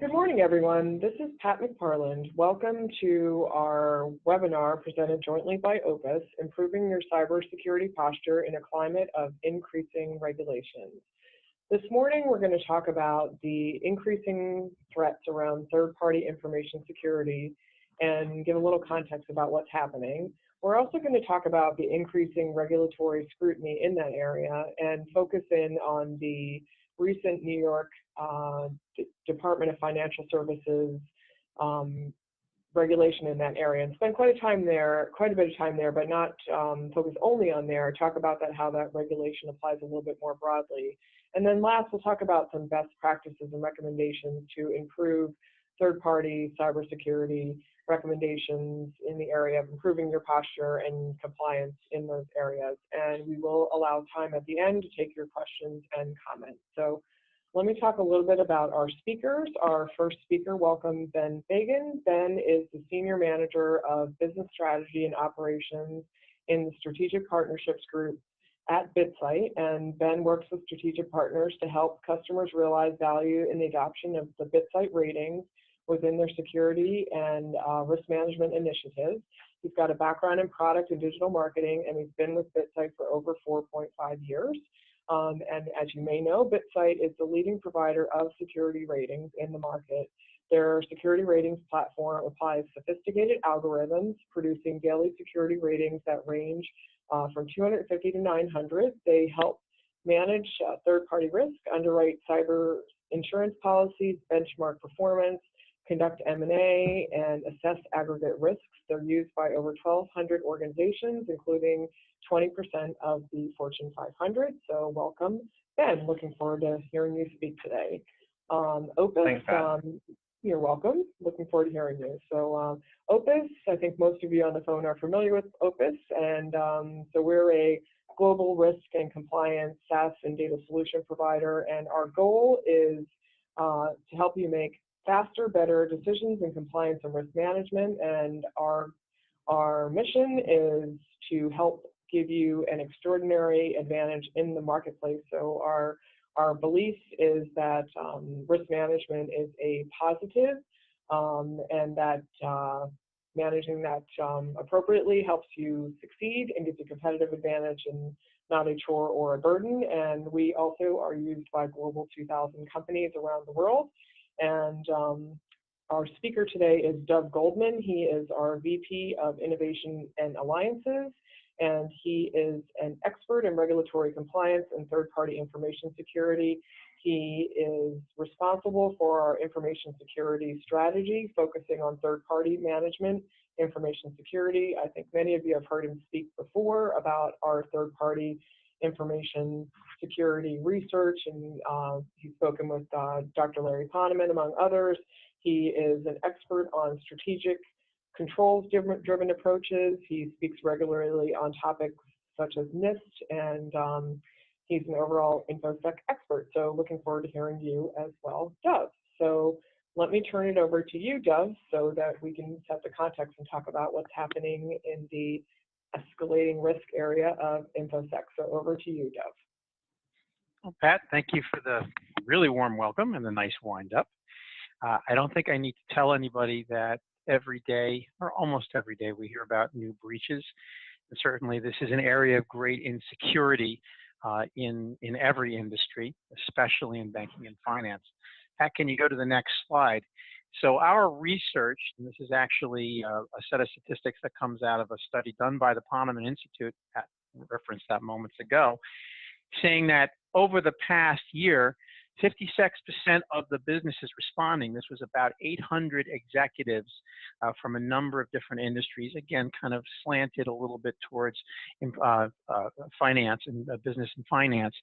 Good morning, everyone. This is Pat McParland. Welcome to our webinar presented jointly by Opus, Improving Your Cybersecurity Posture in a Climate of Increasing Regulations. This morning, we're going to talk about the increasing threats around third-party information security and give a little context about what's happening. We're also going to talk about the increasing regulatory scrutiny in that area and focus in on the recent New York Department of Financial Services regulation in that area, and spend quite a bit of time there, but not focus only on there. Talk about how that regulation applies a little bit more broadly. And then last, we'll talk about some best practices and recommendations to improve third-party cybersecurity recommendations in the area of improving your posture and compliance in those areas. And we will allow time at the end to take your questions and comments. So let me talk a little bit about our speakers. Our first speaker, welcome Ben Fagan. Ben is the Senior Manager of Business Strategy and Operations in the Strategic Partnerships Group at BitSight. And Ben works with strategic partners to help customers realize value in the adoption of the BitSight ratings within their security and risk management initiatives. He's got a background in product and digital marketing, and he's been with BitSight for over 4.5 years. And as you may know, BitSight is the leading provider of security ratings in the market. Their security ratings platform applies sophisticated algorithms, producing daily security ratings that range from 250 to 900. They help manage third-party risk, underwrite cyber insurance policies, benchmark performance, conduct M&A, and assess aggregate risks. They're used by over 1,200 organizations, including 20% of the Fortune 500. So welcome, Ben. Looking forward to hearing you speak today. Opus, thanks, Pat. You're welcome. Looking forward to hearing you. So Opus, I think most of you on the phone are familiar with Opus, and so we're a global risk and compliance SaaS and data solution provider, and our goal is to help you make faster, better decisions in compliance and risk management. And our mission is to help give you an extraordinary advantage in the marketplace. So our belief is that risk management is a positive, and that managing that appropriately helps you succeed and gives you competitive advantage and not a chore or a burden. And we also are used by Global 2000 companies around the world. And our speaker today is Doug Goldman. He is our VP of Innovation and Alliances, and he is an expert in regulatory compliance and third-party information security. He is responsible for our information security strategy, focusing on third-party management, information security. I think many of you have heard him speak before about our third-party information security research, and he's spoken with Dr. Larry Poneman, among others. He is an expert on strategic controls-driven approaches. He speaks regularly on topics such as NIST, and he's an overall InfoSec expert. So looking forward to hearing you as well, Doug. So let me turn it over to you, Doug, so that we can set the context and talk about what's happening in the escalating risk area of InfoSec. So over to you, Doug. Well, Pat, thank you for the really warm welcome and the nice wind up. I don't think I need to tell anybody that every day, or almost every day, we hear about new breaches. And certainly this is an area of great insecurity in every industry, especially in banking and finance. Pat, can you go to the next slide? So our research, and this is actually a set of statistics that comes out of a study done by the Poneman Institute, Pat referenced that moments ago, saying that over the past year, 56% of the businesses responding, this was about 800 executives from a number of different industries, again, kind of slanted a little bit towards finance and business and finance,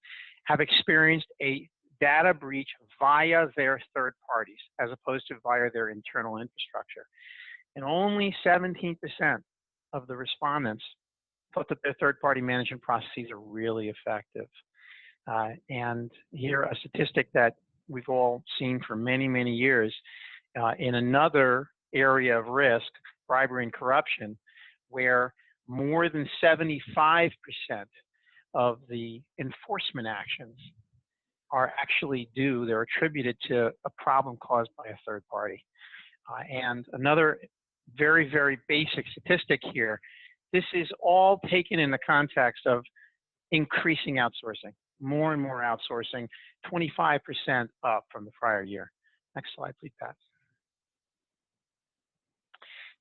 have experienced a data breach via their third parties as opposed to via their internal infrastructure. And only 17% of the respondents thought that their third-party management processes are really effective. And here, a statistic that we've all seen for many, many years in another area of risk, bribery and corruption, where more than 75% of the enforcement actions are actually due, they're attributed to a problem caused by a third party. And another very, very basic statistic here, this is all taken in the context of increasing outsourcing, more and more outsourcing, 25% up from the prior year. Next slide, please, Pat.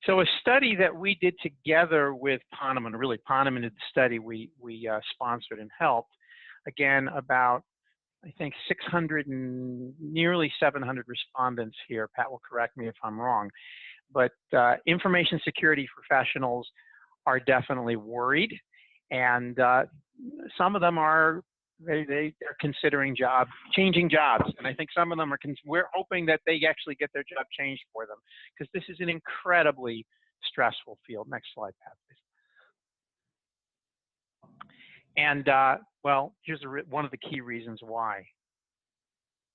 So a study that we did together with Ponemon, really Ponemon did the study we sponsored and helped, again, about, I think, 600 and nearly 700 respondents here. Pat will correct me if I'm wrong. But information security professionals are definitely worried, and some of them are they're considering changing jobs, and I think some of them are. We're hoping that they actually get their job changed for them, because this is an incredibly stressful field. Next slide, Pat, please. And well, here's one of the key reasons why.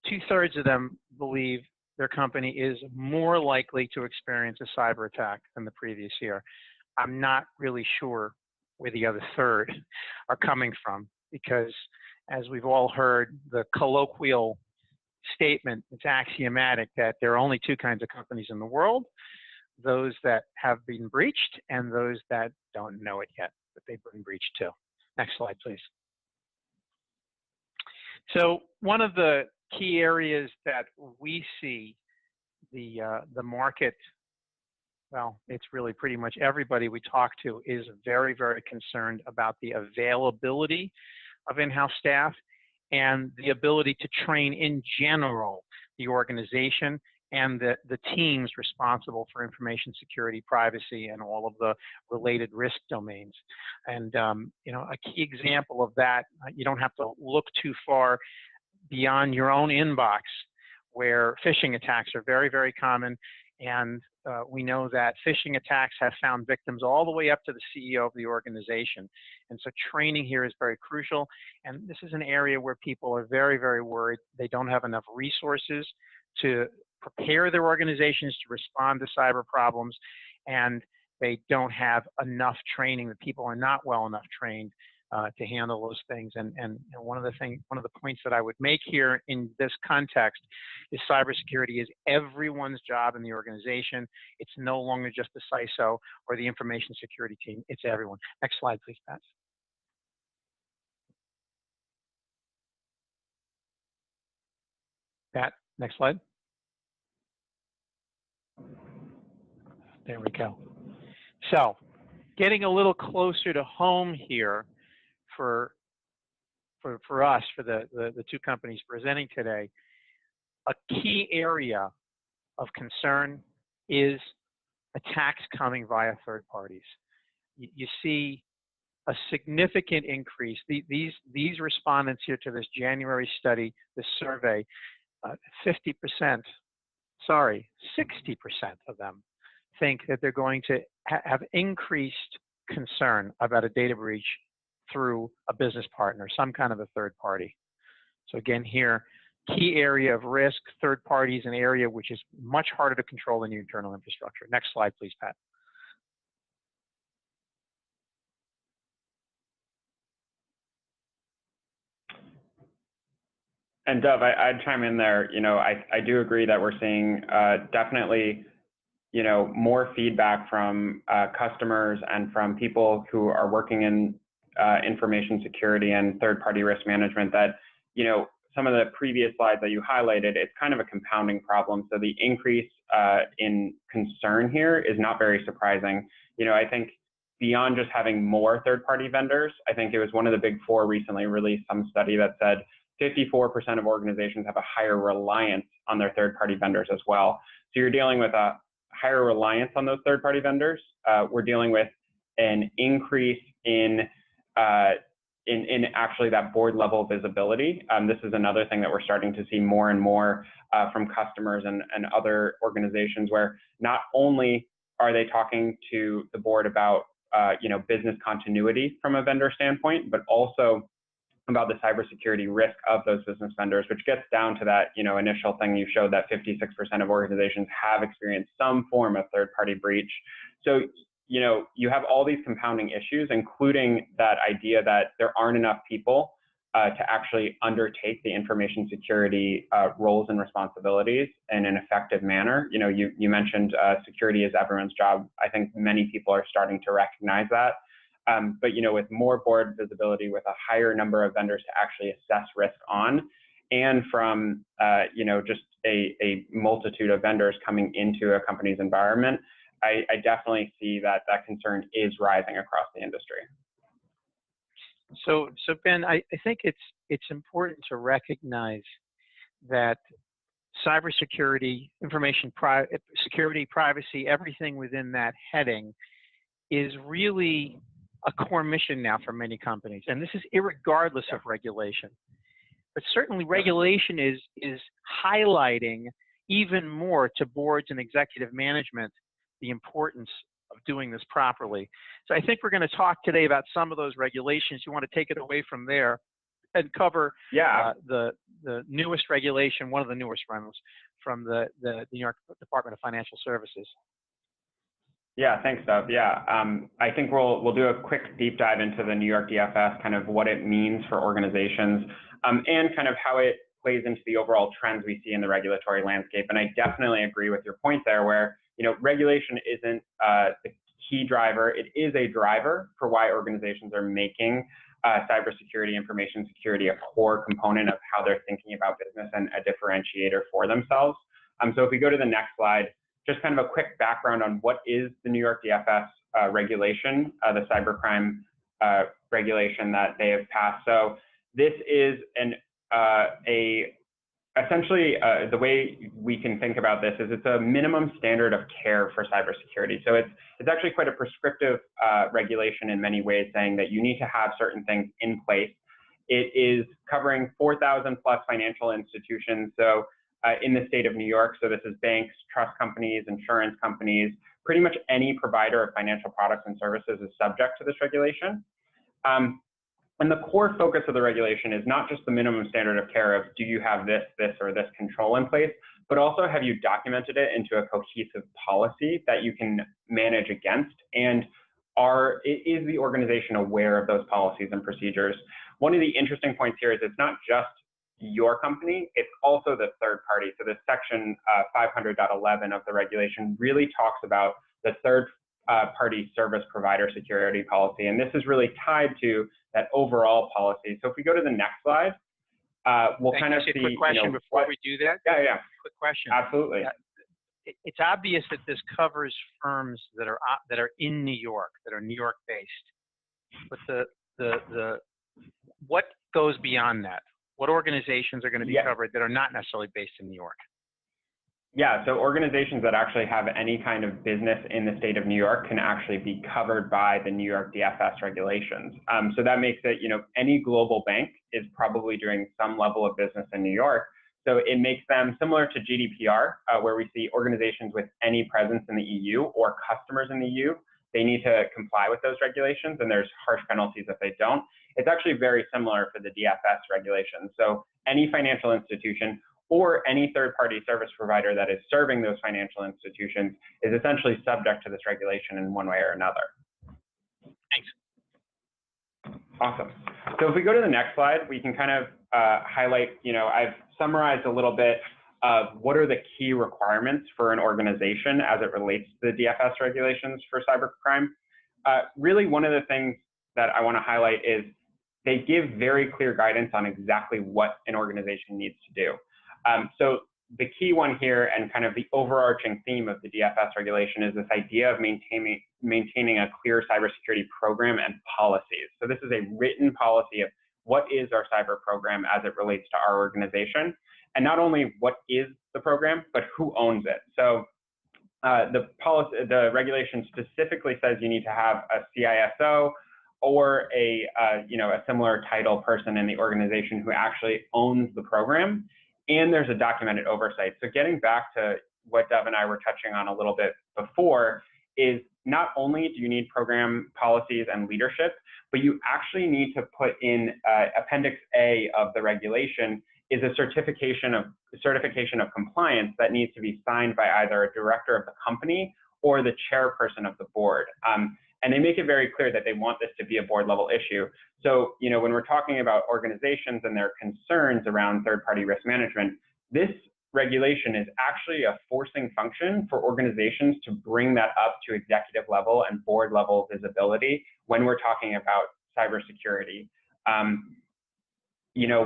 2/3 of them believe their company is more likely to experience a cyber attack than the previous year. I'm not really sure where the other third are coming from, because as we've all heard, the colloquial statement, it's axiomatic that there are only two kinds of companies in the world: those that have been breached and those that don't know it yet, but they've been breached too. Next slide, please. So one of the key areas that we see the market, well, it's really pretty much everybody we talk to is very, very concerned about the availability of in-house staff and the ability to train in general the organization and the teams responsible for information security, privacy, and all of the related risk domains. And you know, a key example of that, you don't have to look too far beyond your own inbox, where phishing attacks are very, very common. And we know that phishing attacks have found victims all the way up to the CEO of the organization. And so training here is very crucial. And this is an area where people are very, very worried. They don't have enough resources to prepare their organizations to respond to cyber problems. And they don't have enough training. The people are not well enough trained to handle those things. And one of the points that I would make here in this context is cybersecurity is everyone's job in the organization. It's no longer just the CISO or the information security team. It's everyone. Next slide, please, Pat. Pat, next slide. There we go. So getting a little closer to home here for us, for the two companies presenting today, a key area of concern is attacks coming via third parties. You see a significant increase. These respondents here to this January study, this survey, 60% of them think that they're going to have increased concern about a data breach through a business partner, some kind of a third party. So again here, key area of risk, third parties, an area which is much harder to control than your internal infrastructure. Next slide, please, Pat. And Dov, I'd chime in there. You know, I do agree that we're seeing definitely, you know, more feedback from customers and from people who are working in information security and third-party risk management that, you know, some of the previous slides that you highlighted, it's kind of a compounding problem. So the increase in concern here is not very surprising. You know, I think beyond just having more third-party vendors, I think it was one of the big four recently released some study that said 54% of organizations have a higher reliance on their third-party vendors as well. So you're dealing with a higher reliance on those third-party vendors. We're dealing with an increase in actually that board level visibility. This is another thing that we're starting to see more and more from customers and other organizations, where not only are they talking to the board about you know, business continuity from a vendor standpoint, but also about the cybersecurity risk of those business vendors, which gets down to that, you know, initial thing you showed, that 56% of organizations have experienced some form of third-party breach. So, you know, you have all these compounding issues, including that idea that there aren't enough people to actually undertake the information security roles and responsibilities in an effective manner. You know, you mentioned security is everyone's job. I think many people are starting to recognize that. But, you know, with more board visibility, with a higher number of vendors to actually assess risk on, and from, you know, just a multitude of vendors coming into a company's environment, I definitely see that that concern is rising across the industry. So Ben, I think it's important to recognize that cybersecurity, security, privacy, everything within that heading is really a core mission now for many companies, and this is irregardless of regulation. But certainly regulation is highlighting even more to boards and executive management the importance of doing this properly. So I think we're going to talk today about some of those regulations. You want to take it away from there and cover the newest regulation, one of the newest ones from the New York Department of Financial Services. Yeah, thanks, Dov. Yeah, I think we'll do a quick deep dive into the New York DFS, kind of what it means for organizations, and kind of how it plays into the overall trends we see in the regulatory landscape. And I definitely agree with your point there, where, you know, regulation isn't the key driver. It is a driver for why organizations are making cybersecurity, information security a core component of how they're thinking about business and a differentiator for themselves. So if we go to the next slide, just kind of a quick background on what is the New York DFS regulation, the cybercrime regulation that they have passed. So this is essentially the way we can think about this is it's a minimum standard of care for cybersecurity. So it's actually quite a prescriptive regulation in many ways, saying that you need to have certain things in place. It is covering 4,000 plus financial institutions. So in the state of New York, so this is banks, trust companies, insurance companies, pretty much any provider of financial products and services is subject to this regulation. And the core focus of the regulation is not just the minimum standard of care of do you have this, or this control in place, but also have you documented it into a cohesive policy that you can manage against, and is the organization aware of those policies and procedures? One of the interesting points here is it's not just your company, it's also the third party. So this section 500.11 of the regulation really talks about the third party service provider security policy. And this is really tied to that overall policy. So if we go to the next slide, we'll kind of see, quick question before we do that. Yeah. Quick question. Absolutely. It's obvious that this covers firms that are in New York, that are New York based. But what goes beyond that? What organizations are going to be covered that are not necessarily based in New York? Yeah, so organizations that actually have any kind of business in the state of New York can actually be covered by the New York DFS regulations. So that makes it, you know, any global bank is probably doing some level of business in New York. So it makes them similar to GDPR, where we see organizations with any presence in the EU or customers in the EU, they need to comply with those regulations, and there's harsh penalties if they don't. It's actually very similar for the DFS regulations. So any financial institution or any third-party service provider that is serving those financial institutions is essentially subject to this regulation in one way or another. Thanks. Awesome. So if we go to the next slide, we can kind of highlight, you know, I've summarized a little bit of what are the key requirements for an organization as it relates to the DFS regulations for cybercrime. Really, one of the things that I want to highlight is they give very clear guidance on exactly what an organization needs to do. So the key one here, and kind of the overarching theme of the DFS regulation, is this idea of maintaining a clear cybersecurity program and policies. So this is a written policy of what is our cyber program as it relates to our organization, and not only what is the program, but who owns it. So the regulation specifically says you need to have a CISO or a similar title person in the organization who actually owns the program, and there's a documented oversight. So getting back to what Dev and I were touching on a little bit before is not only do you need program policies and leadership, but you actually need to put in Appendix A of the regulation is a certification of compliance that needs to be signed by either a director of the company or the chairperson of the board. And they make it very clear that they want this to be a board level issue. So, when we're talking about organizations and their concerns around third-party risk management, this regulation is actually a forcing function for organizations to bring that up to executive level and board level visibility when we're talking about cybersecurity.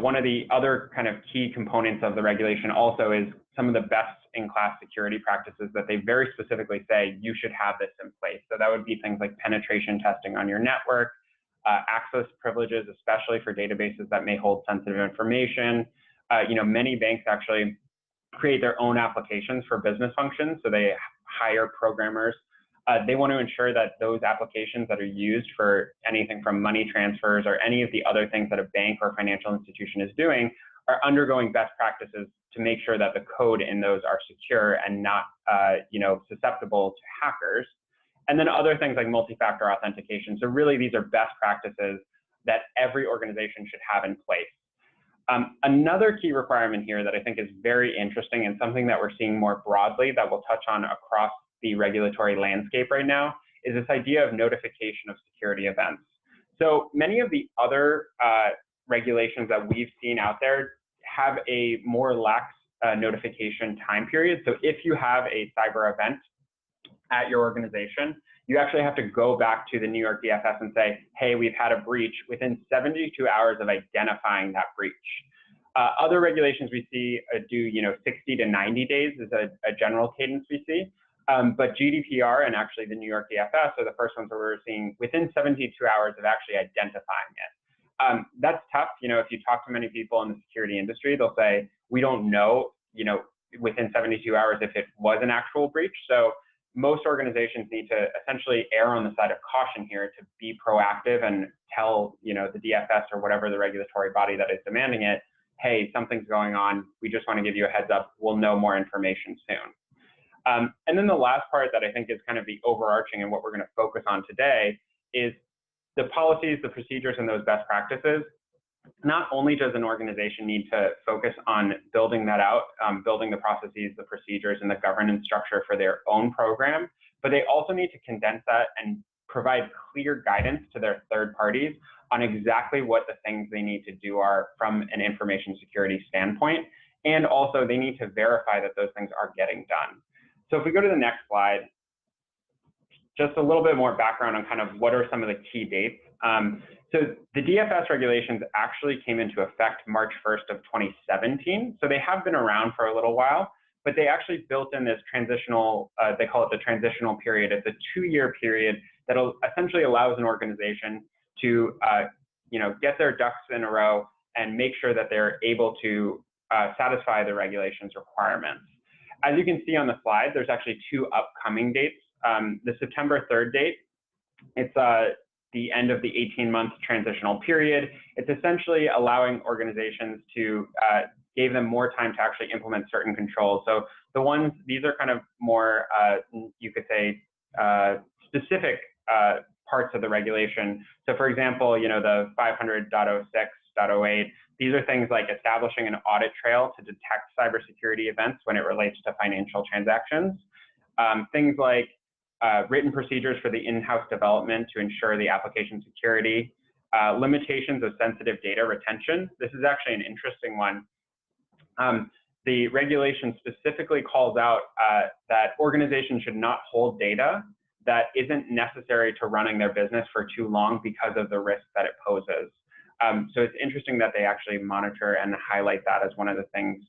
One of the other kind of key components of the regulation also is some of the best-in-class security practices that they very specifically say you should have this in place. So that would be things like penetration testing on your network, access privileges, especially for databases that may hold sensitive information. Many banks actually create their own applications for business functions, so they hire programmers. They want to ensure that those applications that are used for anything from money transfers or any of the other things that a bank or financial institution is doing are undergoing best practices to make sure that the code in those are secure and not, susceptible to hackers. And then other things like multi-factor authentication. So really, these are best practices that every organization should have in place. Another key requirement here that I think is very interesting and something that we're seeing more broadly that we'll touch on across the regulatory landscape right now is this idea of notification of security events. So many of the other regulations that we've seen out there have a more lax notification time period. So if you have a cyber event at your organization, you actually have to go back to the New York DFS and say, hey, we've had a breach within 72 hours of identifying that breach. Other regulations we see do 60 to 90 days is a general cadence we see. But GDPR and actually the New York DFS are the first ones where we're seeing within 72 hours of actually identifying it. That's tough. If you talk to many people in the security industry, they'll say, we don't know, within 72 hours if it was an actual breach. So most organizations need to essentially err on the side of caution here to be proactive and tell, the DFS or whatever the regulatory body that is demanding it, hey, something's going on. We just want to give you a heads up. We'll know more information soon. And then the last part that I think is kind of the overarching and what we're going to focus on today is the policies, the procedures, and those best practices. Not only does an organization need to focus on building that out, building the processes, the procedures, and the governance structure for their own program, but they also need to condense that and provide clear guidance to their third parties on exactly what the things they need to do are from an information security standpoint. And also they need to verify that those things are getting done. So if we go to the next slide, just a little bit more background on kind of what are some of the key dates. So the DFS regulations actually came into effect March 1st of 2017. So they have been around for a little while, but they actually built in this transitional, they call it the transitional period. It's a 2-year period that essentially allows an organization to get their ducks in a row and make sure that they're able to satisfy the regulations requirements. As you can see on the slide, there's actually 2 upcoming dates. The September 3rd date, it's the end of the 18-month transitional period. It's essentially allowing organizations to give them more time to actually implement certain controls. So these are kind of more, you could say, specific parts of the regulation. So for example, the 500.06.08, these are things like establishing an audit trail to detect cybersecurity events when it relates to financial transactions. Things like written procedures for the in-house development to ensure the application security, limitations of sensitive data retention. This is actually an interesting one. The regulation specifically calls out that organizations should not hold data that isn't necessary to running their business for too long because of the risk that it poses. So it's interesting that they actually monitor and highlight that as one of the things.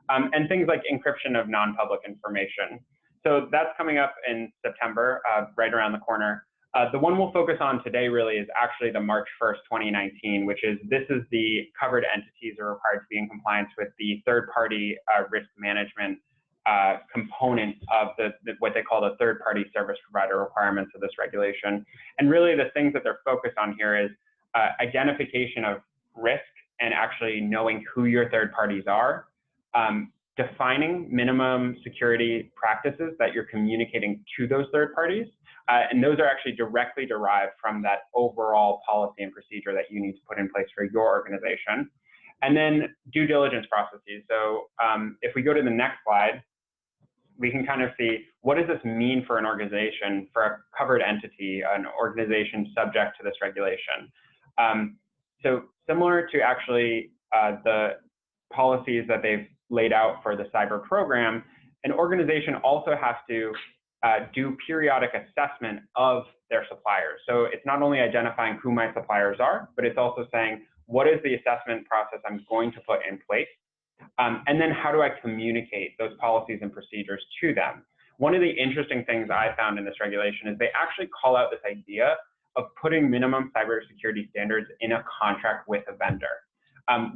And things like encryption of non-public information. So that's coming up in September, right around the corner. The one we'll focus on today really is actually the March 1st, 2019, which is this is the covered entities are required to be in compliance with the third-party risk management component of what they call the third-party service provider requirements of this regulation. And really the things that they're focused on here is identification of risk and actually knowing who your third parties are, defining minimum security practices that you're communicating to those third parties. And those are actually directly derived from that overall policy and procedure that you need to put in place for your organization. And then due diligence processes. So if we go to the next slide, we can kind of see, what does this mean for an organization, for a covered entity, an organization subject to this regulation? So similar to actually the policies that they've laid out for the cyber program, an organization also has to do periodic assessment of their suppliers. So it's not only identifying who my suppliers are, but it's also saying, what is the assessment process I'm going to put in place? And then how do I communicate those policies and procedures to them? One of the interesting things I found in this regulation is they actually call out this idea of putting minimum cybersecurity standards in a contract with a vendor.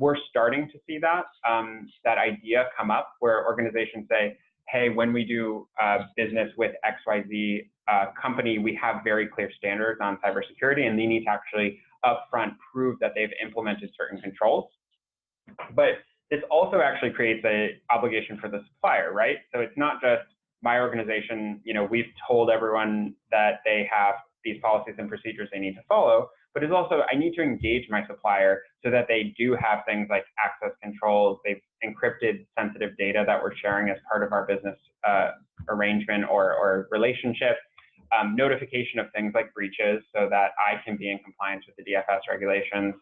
We're starting to see that, that idea come up where organizations say, hey, when we do business with XYZ company, we have very clear standards on cybersecurity, and they need to actually upfront prove that they've implemented certain controls. But this also actually creates an obligation for the supplier, right? So it's not just my organization, we've told everyone that they have these policies and procedures they need to follow, but it's also, I need to engage my supplier so that they do have things like access controls, they've encrypted sensitive data that we're sharing as part of our business arrangement or relationship, notification of things like breaches so that I can be in compliance with the DFS regulations.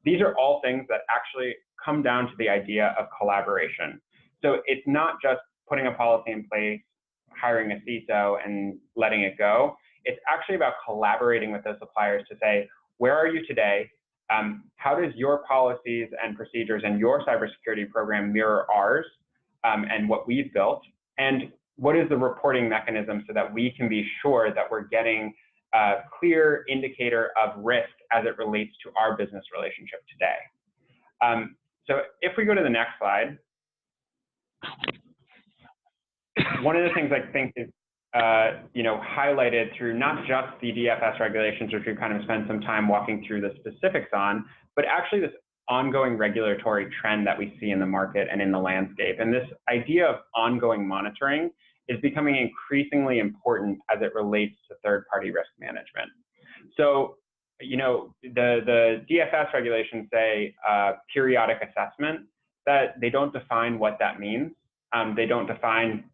These are all things that actually come down to the idea of collaboration. So it's not just putting a policy in place, hiring a CISO and letting it go. It's actually about collaborating with those suppliers to say, where are you today? How does your policies and procedures and your cybersecurity program mirror ours and what we've built? And what is the reporting mechanism so that we can be sure that we're getting a clear indicator of risk as it relates to our business relationship today? So if we go to the next slide, one of the things I think is highlighted through not just the DFS regulations, which we've kind of spent some time walking through the specifics on, but actually this ongoing regulatory trend that we see in the market and in the landscape. And this idea of ongoing monitoring is becoming increasingly important as it relates to third-party risk management. So, the DFS regulations say periodic assessment, that they don't define what that means. They don't define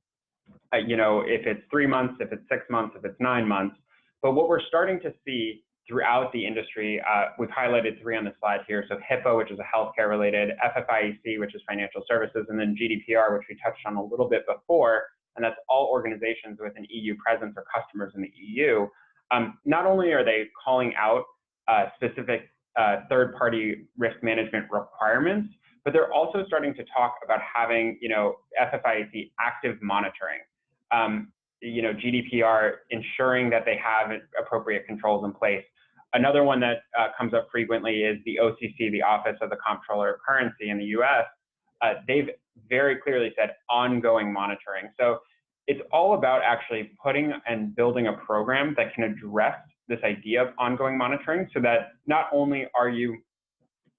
if it's 3 months, if it's 6 months, if it's 9 months. But what we're starting to see throughout the industry, we've highlighted 3 on the slide here. So HIPAA, which is a healthcare related, FFIEC, which is financial services, and then GDPR, which we touched on a little bit before. And that's all organizations with an EU presence or customers in the EU. Not only are they calling out specific third-party risk management requirements, but they're also starting to talk about having, FFIEC active monitoring. GDPR ensuring that they have appropriate controls in place. Another one that comes up frequently is the OCC, the Office of the Comptroller of Currency in the US. They've very clearly said ongoing monitoring. So it's all about actually putting and building a program that can address this idea of ongoing monitoring so that not only are you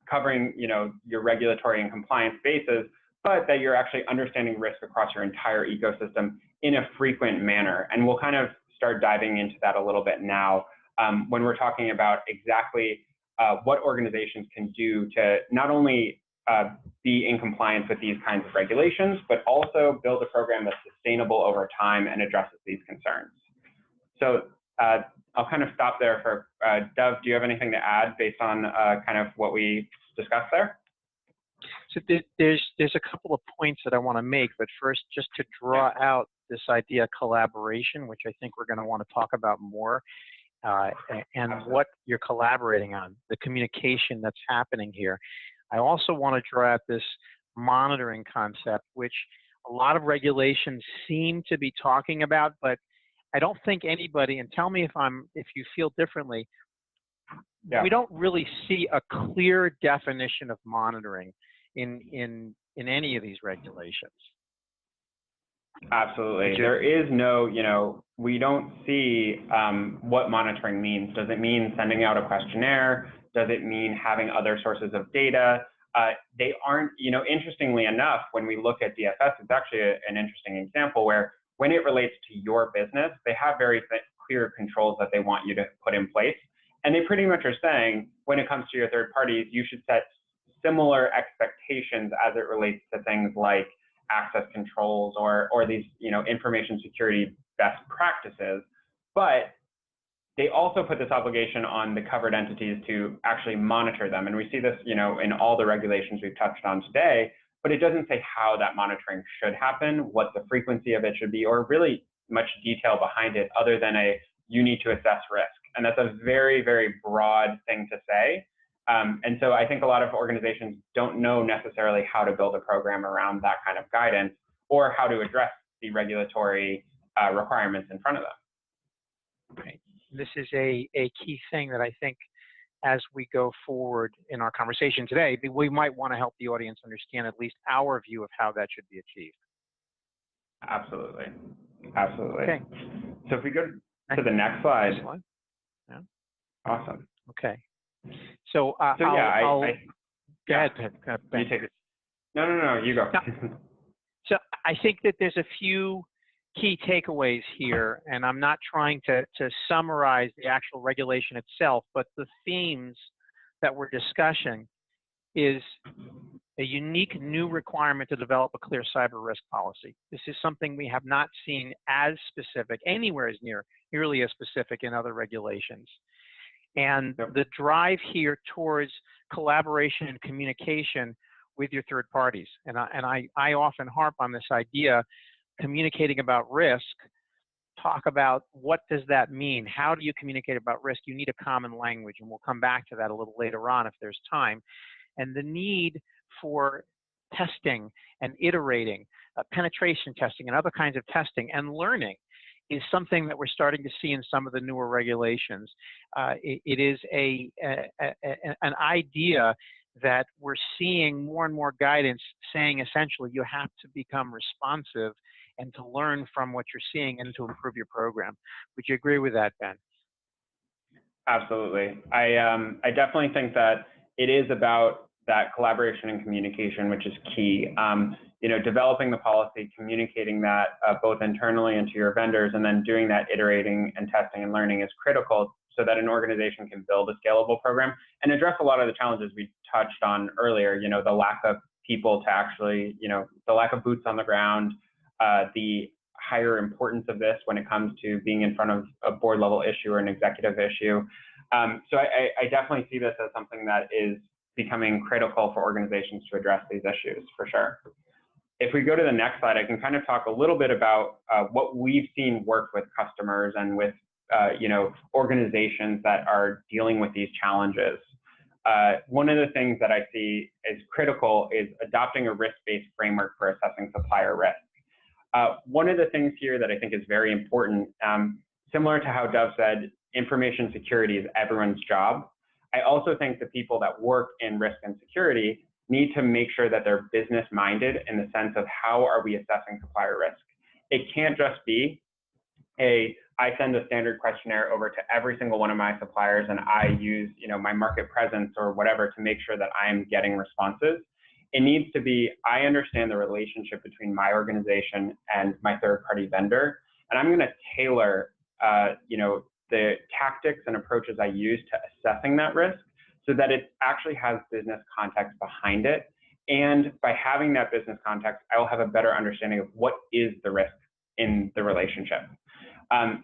covering your regulatory and compliance bases, but that you're actually understanding risk across your entire ecosystem in a frequent manner. And we'll kind of start diving into that a little bit now when we're talking about exactly what organizations can do to not only be in compliance with these kinds of regulations, but also build a program that's sustainable over time and addresses these concerns. So I'll kind of stop there for Dov. Do you have anything to add based on kind of what we discussed there? So there's a couple of points that I want to make, but first, just to draw out this idea of collaboration, which I think we're going to want to talk about more, and what you're collaborating on, the communication that's happening here. I also want to draw out this monitoring concept, which a lot of regulations seem to be talking about, but I don't think anybody, and tell me if you feel differently, we don't really see a clear definition of monitoring in any of these regulations. Absolutely. There is no, we don't see what monitoring means. Does it mean sending out a questionnaire? Does it mean having other sources of data? They aren't, interestingly enough, when we look at DFS, it's actually an interesting example where when it relates to your business, they have very clear controls that they want you to put in place. And they pretty much are saying, when it comes to your third parties, you should set similar expectations as it relates to things like access controls or these, information security best practices, but they also put this obligation on the covered entities to actually monitor them. And we see this, in all the regulations we've touched on today, but it doesn't say how that monitoring should happen, what the frequency of it should be, or really much detail behind it other than you need to assess risk. And that's a very, very broad thing to say. And so I think a lot of organizations don't know necessarily how to build a program around that kind of guidance or how to address the regulatory requirements in front of them. Right. This is a key thing that I think as we go forward in our conversation today, we might want to help the audience understand at least our view of how that should be achieved. Absolutely. Absolutely. Okay. So if we go to the next slide. Yeah. Awesome. Okay. So, yeah, go ahead, Ben. You take it. No, you go. So I think that there's a few key takeaways here, and I'm not trying to summarize the actual regulation itself, but the themes that we're discussing is a unique new requirement to develop a clear cyber risk policy. This is something we have not seen as specific, anywhere as nearly as specific in other regulations. And the drive here towards collaboration and communication with your third parties. And I often harp on this idea, communicating about risk, talk about what does that mean? How do you communicate about risk? You need a common language, and we'll come back to that a little later on if there's time. And the need for testing and iterating, penetration testing and other kinds of testing and learning is something that we're starting to see in some of the newer regulations. It is an idea that we're seeing more and more guidance saying essentially you have to become responsive and to learn from what you're seeing and to improve your program. Would you agree with that, Ben? Absolutely. I definitely think that it is about that collaboration and communication, which is key. Developing the policy, communicating that both internally and to your vendors, and then doing that iterating and testing and learning is critical so that an organization can build a scalable program and address a lot of the challenges we touched on earlier, the lack of people to actually, the lack of boots on the ground, the higher importance of this when it comes to being in front of a board level issue or an executive issue. So I definitely see this as something that is becoming critical for organizations to address these issues for sure. If we go to the next slide, I can kind of talk a little bit about what we've seen work with customers and with organizations that are dealing with these challenges. One of the things that I see as critical is adopting a risk-based framework for assessing supplier risk. One of the things here that I think is very important, similar to how Dov said, information security is everyone's job. I also think the people that work in risk and security need to make sure that they're business minded in the sense of how are we assessing supplier risk. It can't just be I send a standard questionnaire over to every single one of my suppliers and I use my market presence or whatever to make sure that I'm getting responses. It needs to be, I understand the relationship between my organization and my third-party vendor, and I'm going to tailor the tactics and approaches I use to assessing that risk so that it actually has business context behind it. And by having that business context, I will have a better understanding of what is the risk in the relationship.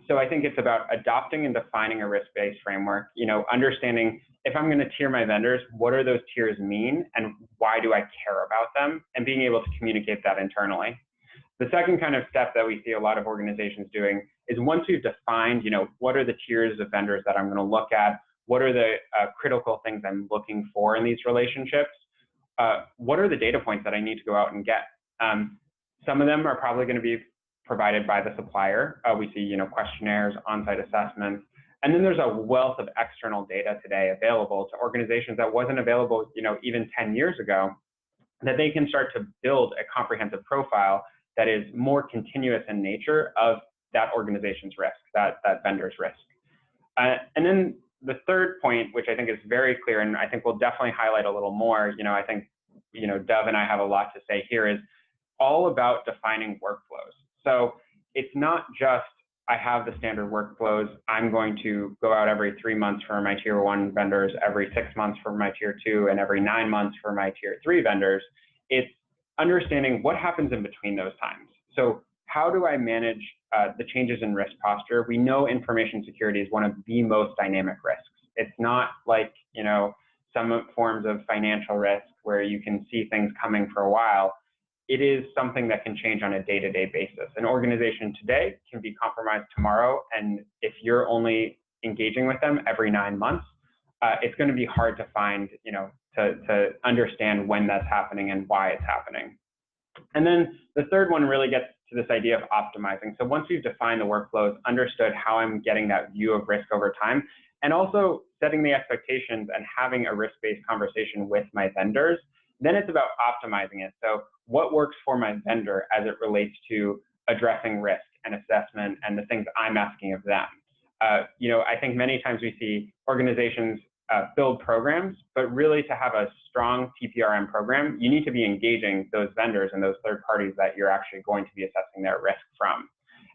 So I think it's about adopting and defining a risk-based framework, understanding if I'm going to tier my vendors, what do those tiers mean and why do I care about them, and being able to communicate that internally. The second kind of step that we see a lot of organizations doing is once we've defined, what are the tiers of vendors that I'm going to look at, what are the critical things I'm looking for in these relationships, what are the data points that I need to go out and get. Some of them are probably going to be provided by the supplier. We see, questionnaires, on-site assessments, and then there's a wealth of external data today available to organizations that wasn't available, even 10 years ago, that they can start to build a comprehensive profile that is more continuous in nature of that organization's risk, that vendor's risk. And then the third point, which I think is very clear, and I think we'll definitely highlight a little more, I think, Dov and I have a lot to say here, is all about defining workflows. So it's not just, I have the standard workflows, I'm going to go out every 3 months for my tier 1 vendors, every 6 months for my tier 2, and every 9 months for my tier 3 vendors. It's understanding what happens in between those times. So how do I manage the changes in risk posture? We know information security is one of the most dynamic risks. It's not like, you know, some forms of financial risk where you can see things coming for a while. It is something that can change on a day-to-day basis. An organization today can be compromised tomorrow, and if you're only engaging with them every 9 months, it's going to be hard to find, you know, to understand when that's happening and why it's happening. And then the third one really gets to this idea of optimizing. So once we've defined the workflows, understood how I'm getting that view of risk over time, and also setting the expectations and having a risk-based conversation with my vendors, then it's about optimizing it. So what works for my vendor as it relates to addressing risk and assessment and the things I'm asking of them. You know, I think many times we see organizations build programs, but really to have a strong TPRM program, you need to be engaging those vendors and those third parties that you're actually going to be assessing their risk from.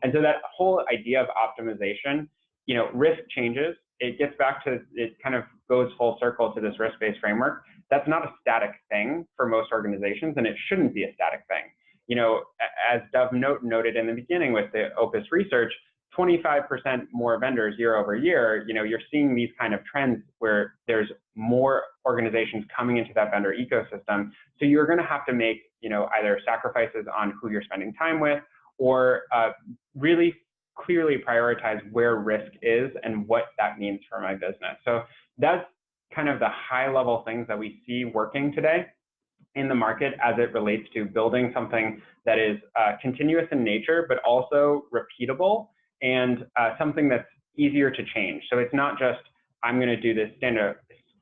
And so that whole idea of optimization, you know, risk changes. It gets back to, it kind of goes full circle to this risk-based framework. That's not a static thing for most organizations, and it shouldn't be a static thing. You know, as Dov noted in the beginning with the Opus research, 25% more vendors year over year, you know, you're seeing these kind of trends where there's more organizations coming into that vendor ecosystem. So you're going to have to make, you know, either sacrifices on who you're spending time with, or really clearly prioritize where risk is and what that means for my business. So that's kind of the high level things that we see working today in the market as it relates to building something that is continuous in nature, but also repeatable and something that's easier to change. So it's not just, I'm going to do this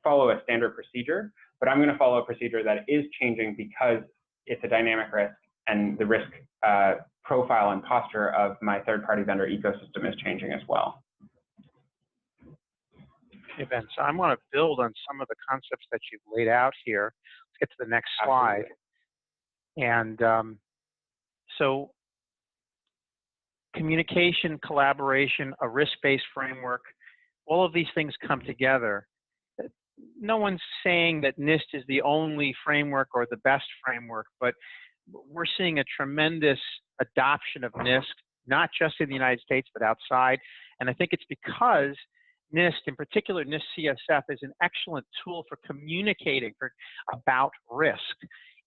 follow a standard procedure, but I'm going to follow a procedure that is changing because it's a dynamic risk and the risk profile and posture of my third-party vendor ecosystem is changing as well. Okay, Ben, so I want to build on some of the concepts that you've laid out here. Let's get to the next slide. Absolutely. And so communication, collaboration, a risk-based framework, all of these things come together. No one's saying that NIST is the only framework or the best framework, but we're seeing a tremendous adoption of NIST, not just in the United States, but outside. And I think it's because NIST, in particular NIST CSF, is an excellent tool for communicating about risk.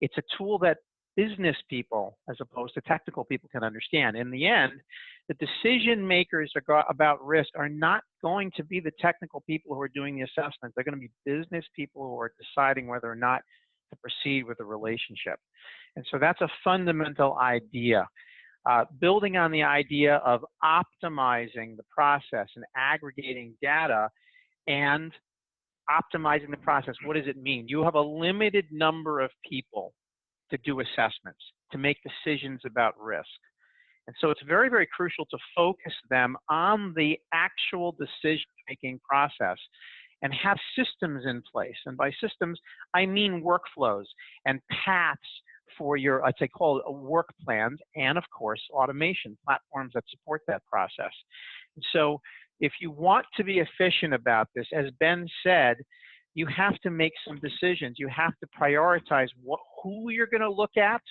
It's a tool that business people, as opposed to technical people, can understand. In the end, the decision makers about risk are not going to be the technical people who are doing the assessment. They're going to be business people who are deciding whether or not to proceed with the relationship. And so that's a fundamental idea. Building on the idea of optimizing the process and aggregating data and optimizing the process, what does it mean? You have a limited number of people to do assessments, to make decisions about risk. And so it's very, very crucial to focus them on the actual decision-making process and have systems in place. And by systems, I mean workflows and paths for your, I'd say, call it work plans, and of course, automation platforms that support that process. And so if you want to be efficient about this, as Ben said, you have to make some decisions. You have to prioritize who you're going to look at,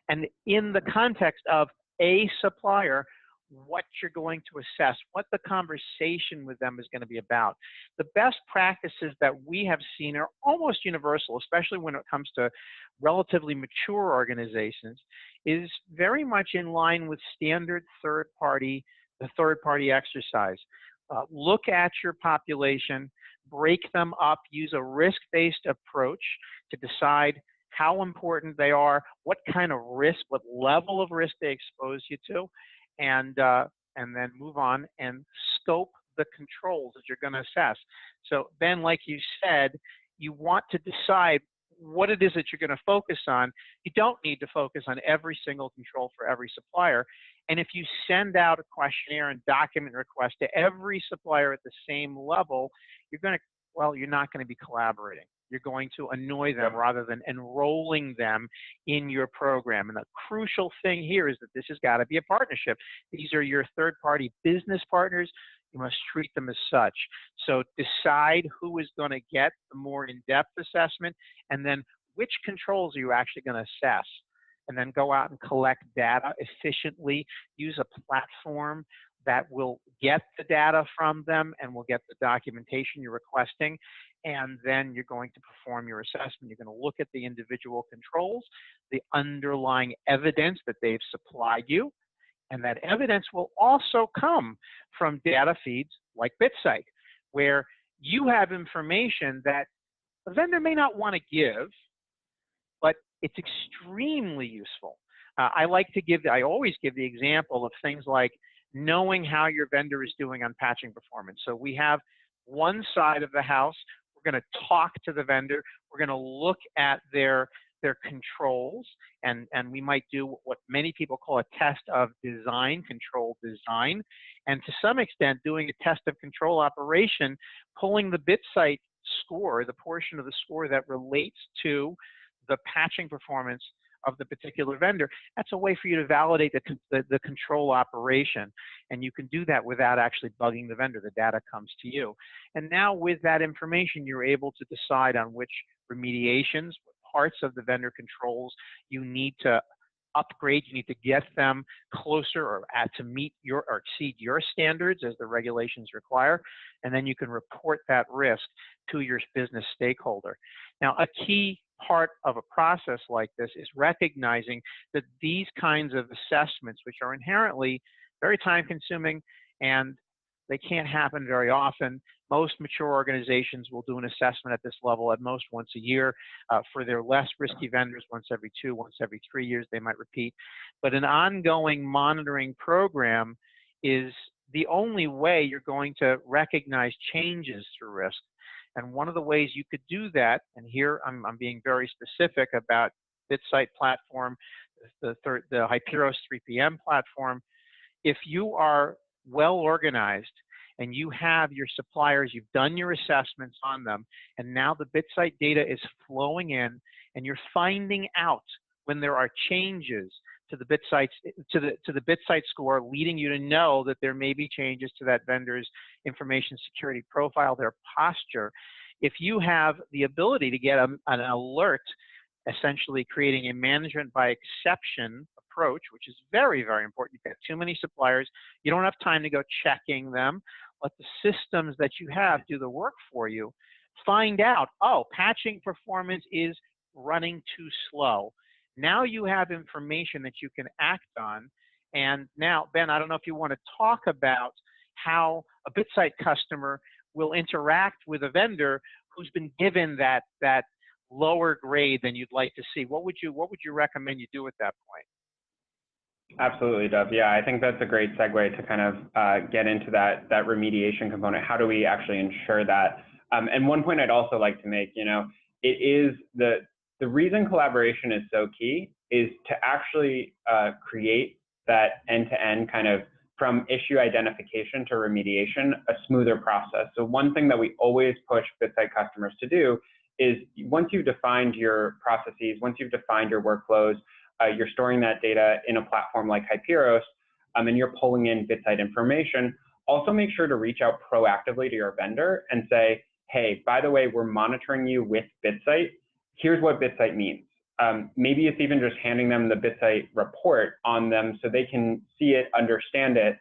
and in the context of a supplier, what you're going to assess, what the conversation with them is going to be about. The best practices that we have seen are almost universal, especially when it comes to relatively mature organizations, is very much in line with standard third-party exercise. Look at your population, break them up, use a risk-based approach to decide how important they are, what kind of risk, what level of risk they expose you to, and then move on and scope the controls that you're going to assess. So Ben, like you said, you want to decide what it is that you're going to focus on. You don't need to focus on every single control for every supplier. And if you send out a questionnaire and document request to every supplier at the same level, you're not going to be collaborating. You're going to annoy them rather than enrolling them in your program. And the crucial thing here is that this has got to be a partnership. These are your third-party business partners. You must treat them as such. So decide who is going to get the more in-depth assessment, and then which controls are you actually going to assess, and then go out and collect data efficiently, use a platform that will get the data from them and will get the documentation you're requesting, and then you're going to perform your assessment. You're going to look at the individual controls, the underlying evidence that they've supplied you, and that evidence will also come from data feeds like BitSight, where you have information that the vendor may not want to give, but it's extremely useful. I always give the example of things like knowing how your vendor is doing on patching performance. So we have one side of the house, we're going to talk to the vendor, we're going to look at their controls, and we might do what many people call a test of design, control design, and to some extent doing a test of control operation, pulling the BitSight score, the portion of the score that relates to the patching performance of the particular vendor. That's a way for you to validate the control operation, and you can do that without actually bugging the vendor. The data comes to you. And now with that information, you're able to decide on which remediations, parts of the vendor controls you need to upgrade, you need to get them closer or to meet your or exceed your standards as the regulations require, and then you can report that risk to your business stakeholder. Now, a key part of a process like this is recognizing that these kinds of assessments, which are inherently very time consuming and they can't happen very often. Most mature organizations will do an assessment at this level at most once a year. For their less risky vendors, once every 2, once every 3 years, they might repeat. But an ongoing monitoring program is the only way you're going to recognize changes through risk. And one of the ways you could do that, and here I'm being very specific about BitSight platform, the Hyperos 3PM platform, if you are well organized and you have your suppliers, you've done your assessments on them, and now the BitSight data is flowing in, and you're finding out when there are changes to the BitSight score, leading you to know that there may be changes to that vendor's information security profile, their posture. If you have the ability to get an alert, essentially creating a management by exception approach, which is very, very important. You've got too many suppliers. You don't have time to go checking them. Let the systems that you have do the work for you. Find out, oh, patching performance is running too slow. Now you have information that you can act on. And now, Ben, I don't know if you want to talk about how a BitSight customer will interact with a vendor who's been given that lower grade than you'd like to see. What would you recommend you do at that point? Absolutely, Dov. Yeah, I think that's a great segue to kind of get into that remediation component. How do we actually ensure that? And one point I'd also like to make, it is the reason collaboration is so key is to actually create that end-to-end kind of from issue identification to remediation, a smoother process. So one thing that we always push BitSight customers to do is once you've defined your processes, once you've defined your workflows, you're storing that data in a platform like Hyperos, and you're pulling in BitSight information, also make sure to reach out proactively to your vendor and say, hey, by the way, we're monitoring you with BitSight. Here's what BitSight means. Maybe it's even just handing them the BitSight report on them so they can see it, understand it.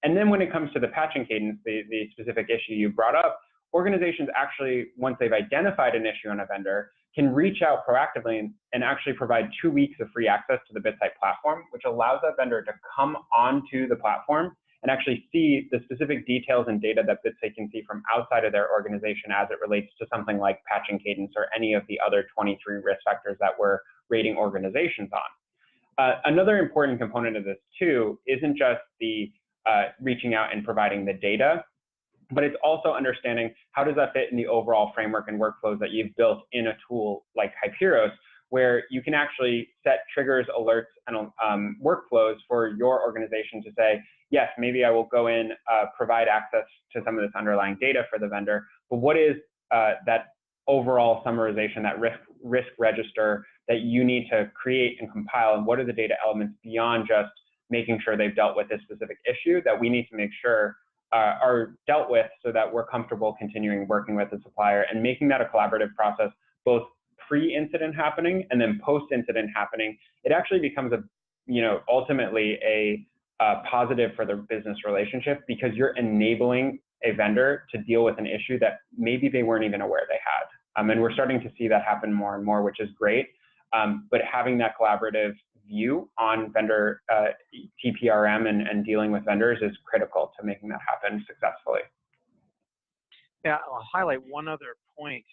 And then when it comes to the patching cadence, the specific issue you brought up, organizations actually, once they've identified an issue on a vendor, can reach out proactively and actually provide 2 weeks of free access to the BitSight platform, which allows that vendor to come onto the platform and actually see the specific details and data that BitSight can see from outside of their organization as it relates to something like patching cadence or any of the other 23 risk factors that we're rating organizations on. Another important component of this too isn't just the reaching out and providing the data, but it's also understanding how does that fit in the overall framework and workflows that you've built in a tool like Hyperos, where you can actually set triggers, alerts, and workflows for your organization to say, yes, maybe I will go in, provide access to some of this underlying data for the vendor, but what is that overall summarization, that risk register that you need to create and compile, and what are the data elements beyond just making sure they've dealt with this specific issue that we need to make sure are dealt with so that we're comfortable continuing working with the supplier and making that a collaborative process, both pre-incident happening and then post-incident happening, it actually becomes a, ultimately a positive for the business relationship, because you're enabling a vendor to deal with an issue that maybe they weren't even aware they had. And we're starting to see that happen more and more, which is great. But having that collaborative view on vendor TPRM and dealing with vendors is critical to making that happen successfully. Yeah, I'll highlight one other point,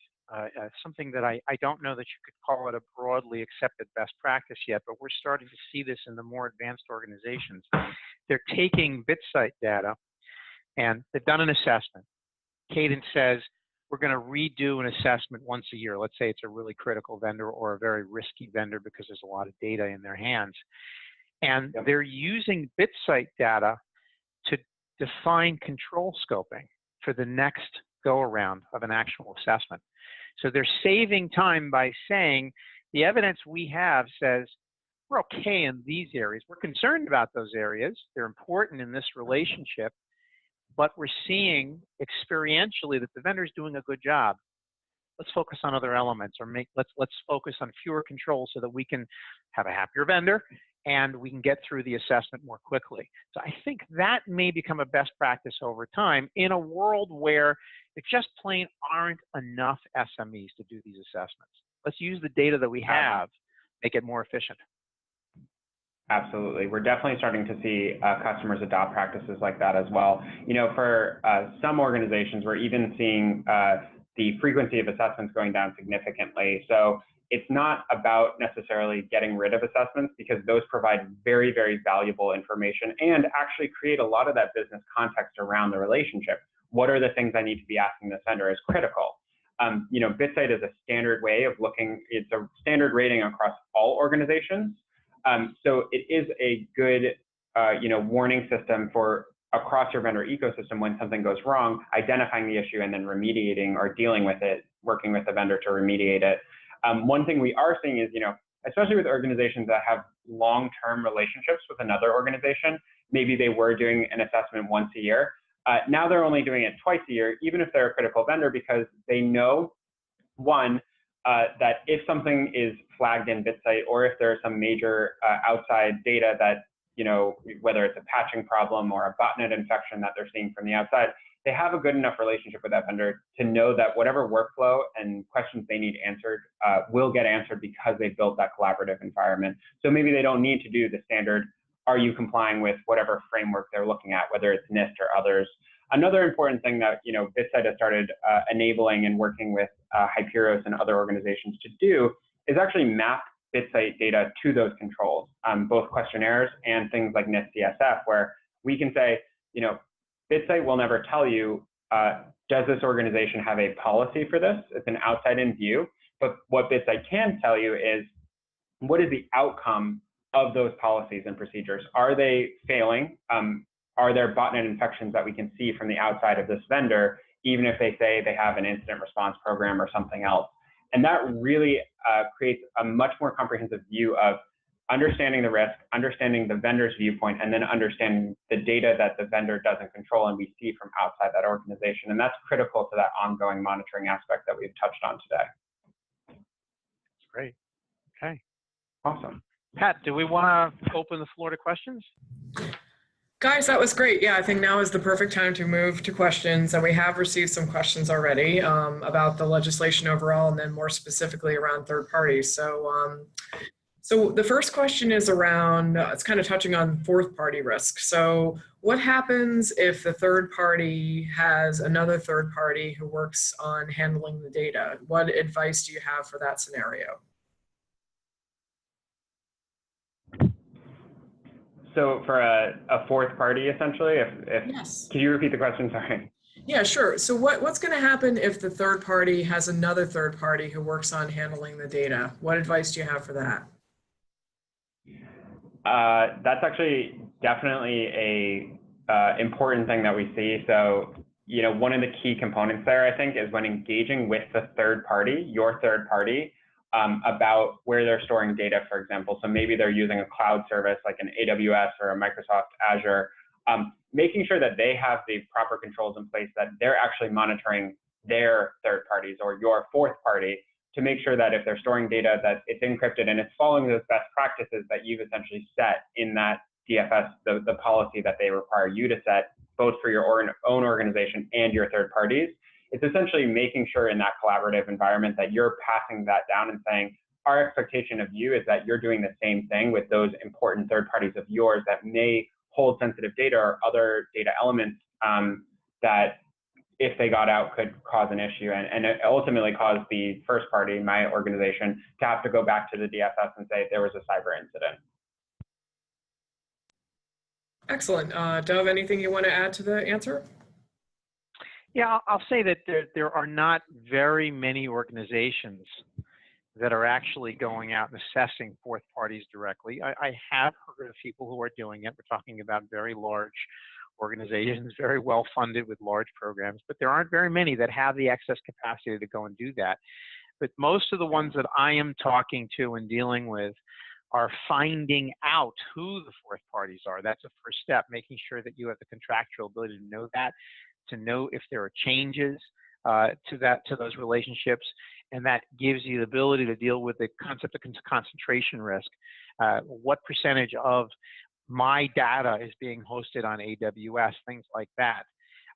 something that I don't know that you could call it a broadly accepted best practice yet, but we're starting to see this in the more advanced organizations. They're taking BitSite data and they've done an assessment. Cadence says, we're going to redo an assessment once a year. Let's say it's a really critical vendor or a very risky vendor because there's a lot of data in their hands. And they're using BitSite data to define control scoping for the next go around of an actual assessment. So they're saving time by saying, the evidence we have says we're okay in these areas. We're concerned about those areas. They're important in this relationship. But we're seeing experientially that the vendor's doing a good job. Let's focus on other elements, or let's focus on fewer controls so that we can have a happier vendor and we can get through the assessment more quickly. So I think that may become a best practice over time in a world where there just plain aren't enough SMEs to do these assessments. Let's use the data that we have, make it more efficient. Absolutely. We're definitely starting to see customers adopt practices like that as well. For some organizations, we're even seeing the frequency of assessments going down significantly. So it's not about necessarily getting rid of assessments, because those provide very, very valuable information and actually create a lot of that business context around the relationship. What are the things I need to be asking this vendor is critical. BitSite is a standard way of looking. It's a standard rating across all organizations. So it is a good, warning system for across your vendor ecosystem when something goes wrong, identifying the issue and then remediating or dealing with it, working with the vendor to remediate it. One thing we are seeing is, especially with organizations that have long-term relationships with another organization, maybe they were doing an assessment once a year. Now they're only doing it twice a year, even if they're a critical vendor, because they know, one, that if something is flagged in BitSite, or if there's some major outside data that, whether it's a patching problem or a botnet infection that they're seeing from the outside, they have a good enough relationship with that vendor to know that whatever workflow and questions they need answered will get answered because they built that collaborative environment. So maybe they don't need to do the standard, are you complying with whatever framework they're looking at, whether it's NIST or others. Another important thing that BitSite has started enabling and working with Hyperos and other organizations to do is actually map BitSite data to those controls, both questionnaires and things like NIST CSF, where we can say, BitSite will never tell you, does this organization have a policy for this? It's an outside-in view. But what BitSite can tell you is, what is the outcome of those policies and procedures? Are they failing? Are there botnet infections that we can see from the outside of this vendor, even if they say they have an incident response program or something else? And that really creates a much more comprehensive view of understanding the risk, understanding the vendor's viewpoint, and then understanding the data that the vendor doesn't control and we see from outside that organization. And that's critical to that ongoing monitoring aspect that we've touched on today. That's great. Okay. Awesome. Pat, do we want to open the floor to questions? Guys, that was great. Yeah, I think now is the perfect time to move to questions. And we have received some questions already about the legislation overall, and then more specifically around third parties. So the first question is around, it's kind of touching on fourth party risk. So what happens if the third party has another third party who works on handling the data? What advice do you have for that scenario? So for a fourth party, essentially, Yes. Can you repeat the question? Sorry. Yeah, sure. So what's going to happen if the third party has another third party who works on handling the data? What advice do you have for that? That's actually definitely a important thing that we see. So, one of the key components there, I think, is when engaging with the third party, your third party, about where they're storing data, for example. So maybe they're using a cloud service like an AWS or a Microsoft Azure, making sure that they have the proper controls in place, that they're actually monitoring their third parties or your fourth party to make sure that if they're storing data, that it's encrypted and it's following those best practices that you've essentially set in that DFS, the policy that they require you to set, both for your own organization and your third parties. It's essentially making sure in that collaborative environment that you're passing that down and saying, our expectation of you is that you're doing the same thing with those important third parties of yours that may hold sensitive data or other data elements that if they got out could cause an issue and it ultimately caused the first party, my organization, to have to go back to the DFS and say there was a cyber incident. Excellent. Dov, anything you want to add to the answer? Yeah, I'll say that there are not very many organizations that are actually going out and assessing fourth parties directly. I have heard of people who are doing it. We're talking about very large organizations, very well funded with large programs, but there aren't very many that have the excess capacity to go and do that. But most of the ones that I am talking to and dealing with are finding out who the fourth parties are. That's the first step, making sure that you have the contractual ability to know that, to know if there are changes to those relationships, and that gives you the ability to deal with the concept of concentration risk. What percentage of my data is being hosted on AWS, things like that.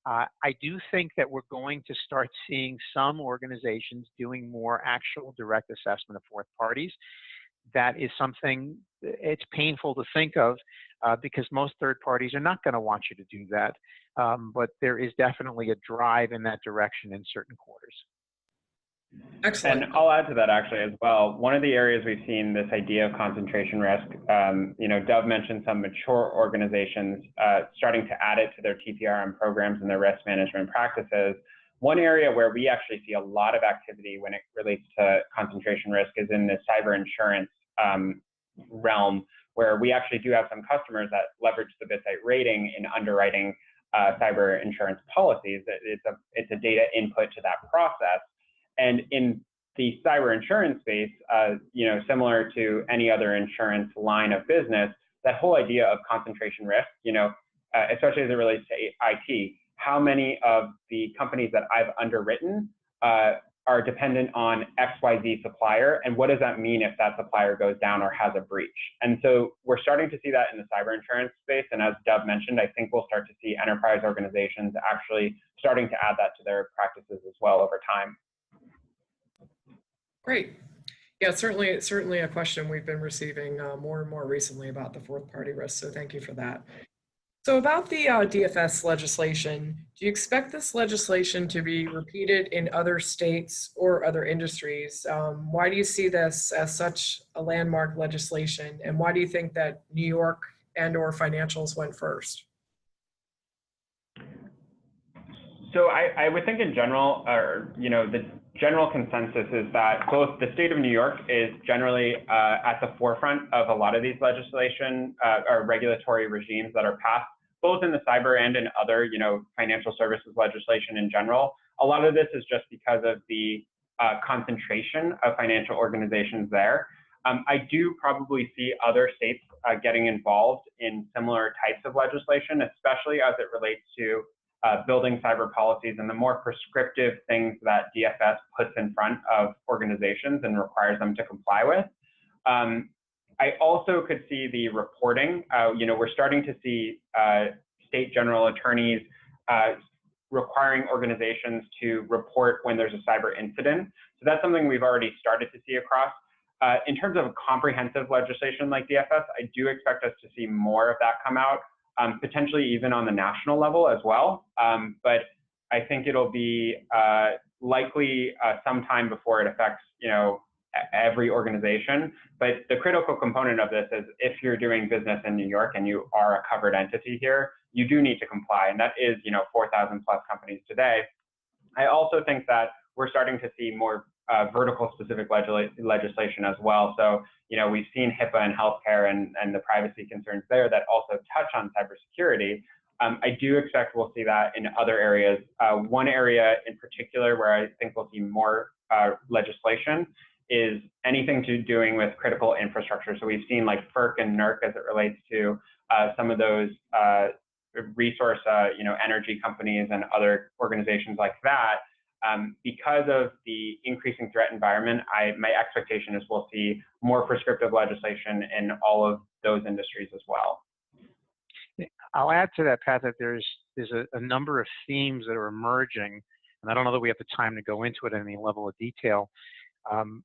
I do think that we're going to start seeing some organizations doing more actual direct assessment of fourth parties. That is something, it's painful to think of because most third parties are not going to want you to do that. But there is definitely a drive in that direction in certain quarters. Excellent. And I'll add to that actually as well. One of the areas we've seen this idea of concentration risk, Dov mentioned some mature organizations starting to add it to their TPRM programs and their risk management practices. One area where we actually see a lot of activity when it relates to concentration risk is in the cyber insurance realm, where we actually do have some customers that leverage the BitSite rating in underwriting cyber insurance policies. It's a data input to that process. And in the cyber insurance space, similar to any other insurance line of business, that whole idea of concentration risk, especially as it relates to IT, how many of the companies that I've underwritten are dependent on XYZ supplier, and what does that mean if that supplier goes down or has a breach? And so we're starting to see that in the cyber insurance space, and as Dov mentioned, I think we'll start to see enterprise organizations actually starting to add that to their practices as well over time. Great. Yeah, certainly a question we've been receiving more and more recently about the fourth party risk, so thank you for that. So about the DFS legislation, do you expect this legislation to be repeated in other states or other industries? Why do you see this as such a landmark legislation, and why do you think that New York and/or financials went first? So I would think in general, the general consensus is that both the state of New York is generally at the forefront of a lot of these legislation or regulatory regimes that are passed, both in the cyber and in other, financial services legislation in general. A lot of this is just because of the concentration of financial organizations there. I do probably see other states getting involved in similar types of legislation, especially as it relates to building cyber policies and the more prescriptive things that DFS puts in front of organizations and requires them to comply with. I also could see the reporting. We're starting to see state general attorneys requiring organizations to report when there's a cyber incident. So that's something we've already started to see across. In terms of comprehensive legislation like DFS, I do expect us to see more of that come out. Potentially even on the national level as well. But I think it'll be likely some time before it affects, every organization. But the critical component of this is if you're doing business in New York and you are a covered entity here, you do need to comply. And that is, 4,000 plus companies today. I also think that we're starting to see more vertical specific legislation as well. So, we've seen HIPAA and healthcare and the privacy concerns there that also touch on cybersecurity. I do expect we'll see that in other areas. One area in particular where I think we'll see more legislation is anything to doing with critical infrastructure. So we've seen like FERC and NERC as it relates to some of those resource, energy companies and other organizations like that because of the increasing threat environment, my expectation is we'll see more prescriptive legislation in all of those industries as well. I'll add to that, Pat, that there's a number of themes that are emerging, and I don't know that we have the time to go into it at any level of detail,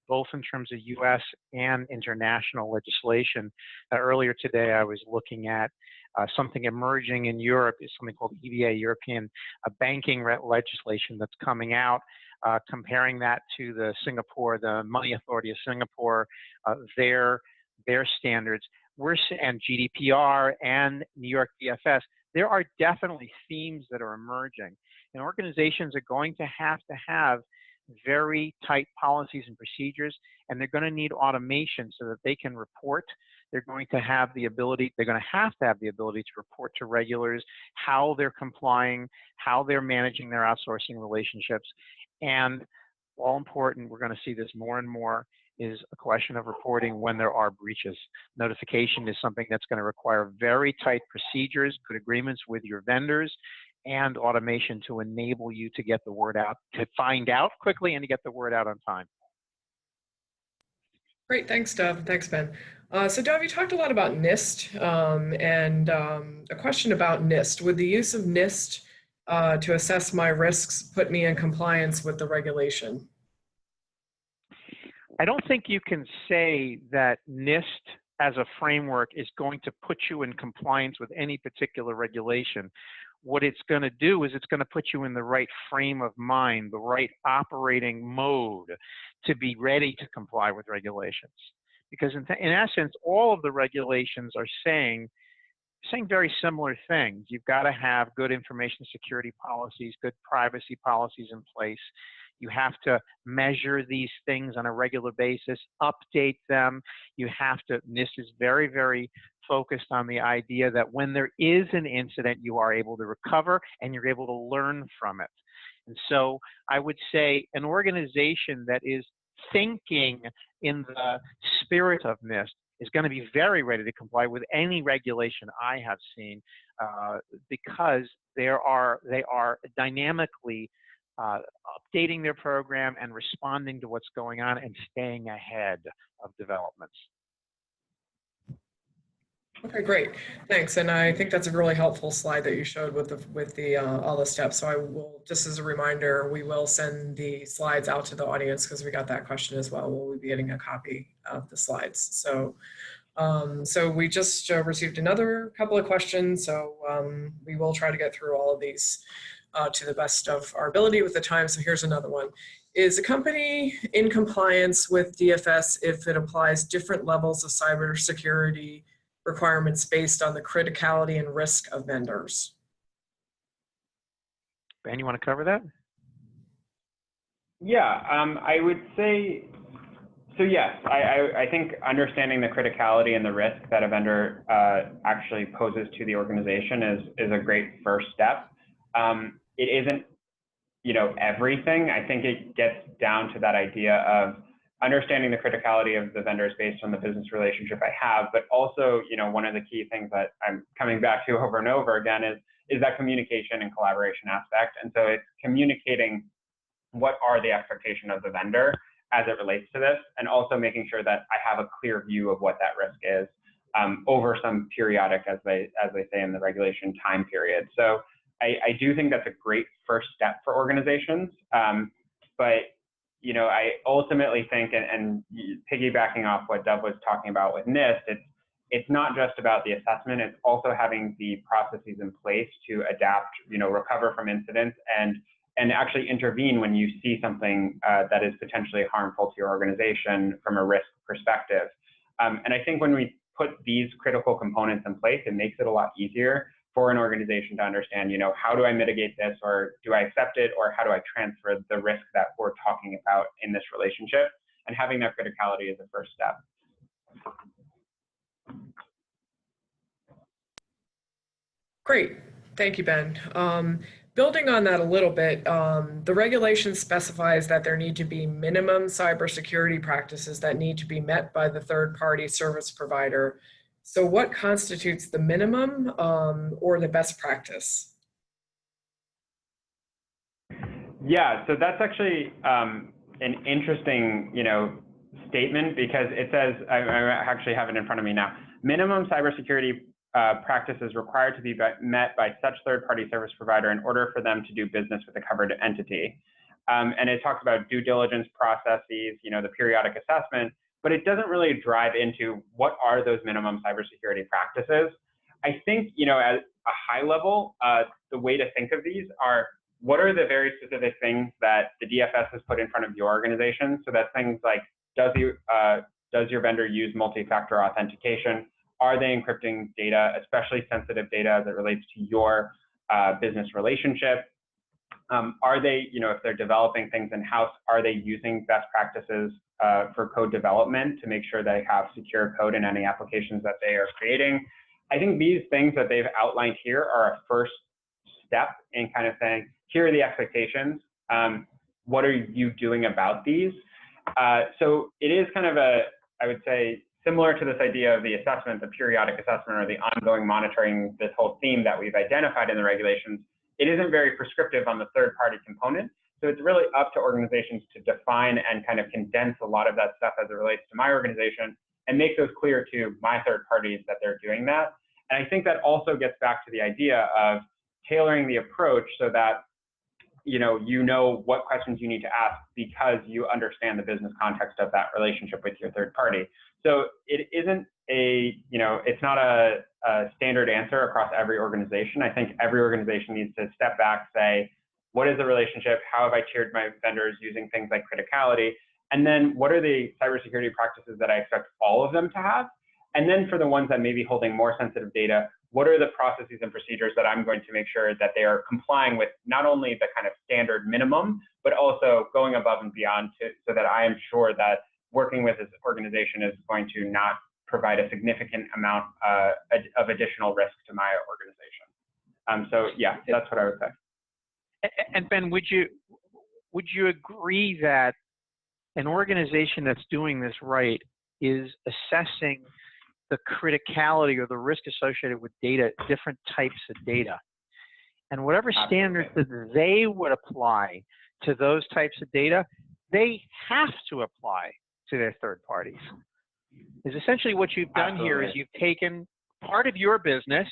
both in terms of U.S. and international legislation. Earlier today, I was looking at something emerging in Europe, is something called EBA, European banking legislation that's coming out, comparing that to the Money Authority of Singapore, their standards. And GDPR and New York DFS, there are definitely themes that are emerging. And organizations are going to have very tight policies and procedures, and they're going to need automation so that they can report. They're going to have the ability to report to regulators how they're complying, how they're managing their outsourcing relationships. And all important, we're going to see this more and more, is a question of reporting when there are breaches. Notification is something that's going to require very tight procedures, good agreements with your vendors, and automation to enable you to get the word out, to find out quickly and to get the word out on time. Great, thanks, Dov. Thanks, Ben. So, Dov, you talked a lot about NIST, and a question about NIST. Would the use of NIST to assess my risks put me in compliance with the regulation? I don't think you can say that NIST as a framework is going to put you in compliance with any particular regulation. What it's going to do is it's going to put you in the right frame of mind, the right operating mode to be ready to comply with regulations. Because in essence, all of the regulations are saying very similar things. You've got to have good information security policies, good privacy policies in place. You have to measure these things on a regular basis, update them. NIST is very, very focused on the idea that when there is an incident, you are able to recover and you're able to learn from it. And so I would say an organization that is thinking in the spirit of NIST is going to be very ready to comply with any regulation I have seen, because they are dynamically updating their program and responding to what's going on and staying ahead of developments. Okay, great, thanks. And I think that's a really helpful slide that you showed with all the steps. So I will, just as a reminder, we will send the slides out to the audience because we got that question as well. We'll be getting a copy of the slides. So, so we just received another couple of questions. So we will try to get through all of these to the best of our ability with the time. So here's another one. Is a company in compliance with DFS if it applies different levels of cybersecurity requirements based on the criticality and risk of vendors? Ben, you want to cover that? Yeah, I would say, so yes, I think understanding the criticality and the risk that a vendor actually poses to the organization is a great first step. It isn't, everything. I think it gets down to that idea of understanding the criticality of the vendors based on the business relationship I have, but also, one of the key things that I'm coming back to over and over again is that communication and collaboration aspect. And so it's communicating what are the expectations of the vendor as it relates to this, and also making sure that I have a clear view of what that risk is over some periodic, as they say in the regulation, time period. So I do think that's a great first step for organizations. But I ultimately think, and piggybacking off what Dov was talking about with NIST, it's not just about the assessment, it's also having the processes in place to adapt, recover from incidents and actually intervene when you see something that is potentially harmful to your organization from a risk perspective. And I think when we put these critical components in place, it makes it a lot easier for an organization to understand, how do I mitigate this, or do I accept it, or how do I transfer the risk that we're talking about in this relationship? And having that criticality is the first step. Great, thank you, Ben. Building on that a little bit, the regulation specifies that there need to be minimum cybersecurity practices that need to be met by the third-party service provider. So what constitutes the minimum or the best practice? Yeah, so that's actually an interesting, statement, because it says, I actually have it in front of me now, minimum cybersecurity practices required to be met by such third-party service provider in order for them to do business with the covered entity. And it talks about due diligence processes, the periodic assessment, but it doesn't really drive into what are those minimum cybersecurity practices. I think, at a high level, the way to think of these are, what are the very specific things that the DFS has put in front of your organization? So that's things like, does your vendor use multi-factor authentication? Are they encrypting data, especially sensitive data as it relates to your business relationship? Are they, if they're developing things in-house, are they using best practices for code development to make sure they have secure code in any applications that they are creating? I think these things that they've outlined here are a first step in kind of saying, here are the expectations. What are you doing about these? So it is kind of I would say, similar to this idea of the assessment, the periodic assessment, or the ongoing monitoring, this whole theme that we've identified in the regulations. It isn't very prescriptive on the third-party component. So it's really up to organizations to define and kind of condense a lot of that stuff as it relates to my organization and make those clear to my third parties that they're doing that. And I think that also gets back to the idea of tailoring the approach so that you know what questions you need to ask because you understand the business context of that relationship with your third party. So it isn't it's not a standard answer across every organization. I think every organization needs to step back, say, what is the relationship? How have I tiered my vendors using things like criticality? And then what are the cybersecurity practices that I expect all of them to have? And then for the ones that may be holding more sensitive data, what are the processes and procedures that I'm going to make sure that they are complying with not only the kind of standard minimum, but also going above and beyond so that I am sure that working with this organization is going to not provide a significant amount of additional risk to my organization. So yeah, that's what I would say. And Ben, would you agree that an organization that's doing this right is assessing the criticality or the risk associated with data, different types of data, and whatever standards that they would apply to those types of data, they have to apply to their third parties? Is essentially what you've done here is you've taken part of your business,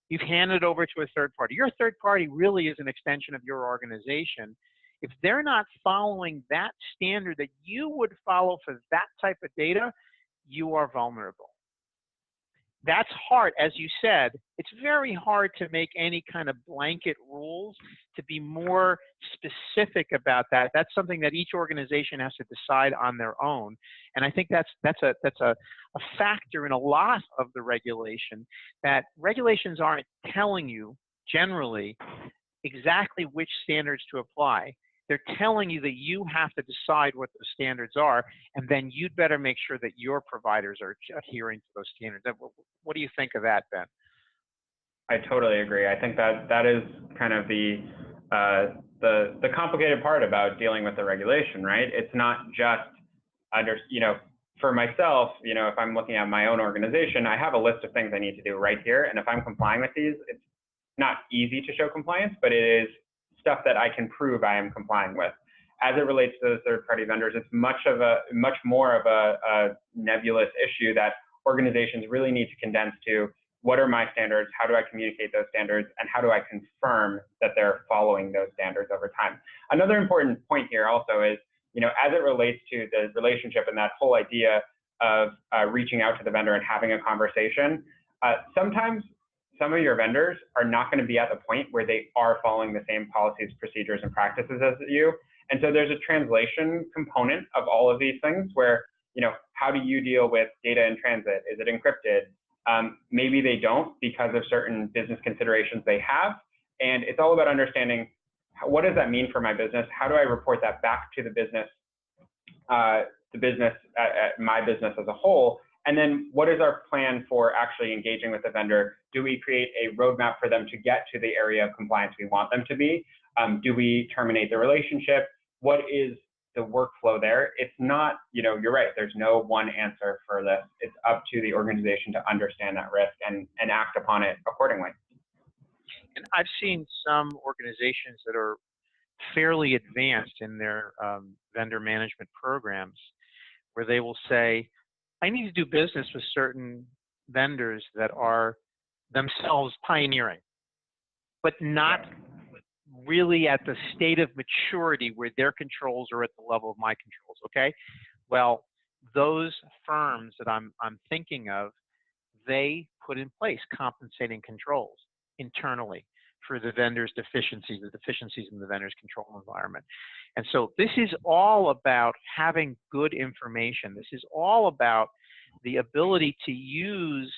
you've handed over to a third party. Your third party really is an extension of your organization. If they're not following that standard that you would follow for that type of data, you are vulnerable. That's hard, as you said. It's very hard to make any kind of blanket rules to be more specific about that. That's something that each organization has to decide on their own. And I think that's a factor in a lot of the regulation, that regulations aren't telling you generally exactly which standards to apply. They're telling you that you have to decide what the standards are, and then you'd better make sure that your providers are adhering to those standards. What do you think of that, Ben? I totally agree. I think that is kind of the complicated part about dealing with the regulation, right? It's not just for myself, if I'm looking at my own organization, I have a list of things I need to do right here, and if I'm complying with these, it's not easy to show compliance, but it is stuff that I can prove I am complying with. As it relates to those third-party vendors, it's much more of a nebulous issue that organizations really need to condense to what are my standards, how do I communicate those standards, and how do I confirm that they're following those standards over time. Another important point here also is, as it relates to the relationship and that whole idea of reaching out to the vendor and having a conversation, sometimes some of your vendors are not going to be at the point where they are following the same policies, procedures, and practices as you. And so there's a translation component of all of these things where, how do you deal with data in transit? Is it encrypted? Maybe they don't because of certain business considerations they have. And it's all about understanding, what does that mean for my business? How do I report that back to the business, my business as a whole? And then what is our plan for actually engaging with the vendor? Do we create a roadmap for them to get to the area of compliance we want them to be? Do we terminate the relationship? What is the workflow there? It's not, you're right, there's no one answer for this. It's up to the organization to understand that risk and act upon it accordingly. And I've seen some organizations that are fairly advanced in their vendor management programs, where they will say, I need to do business with certain vendors that are themselves pioneering, but not really at the state of maturity where their controls are at the level of my controls, okay? Well, those firms that I'm thinking of, they put in place compensating controls internally for the vendor's deficiencies, the deficiencies in the vendor's control environment. And so this is all about having good information. This is all about the ability to use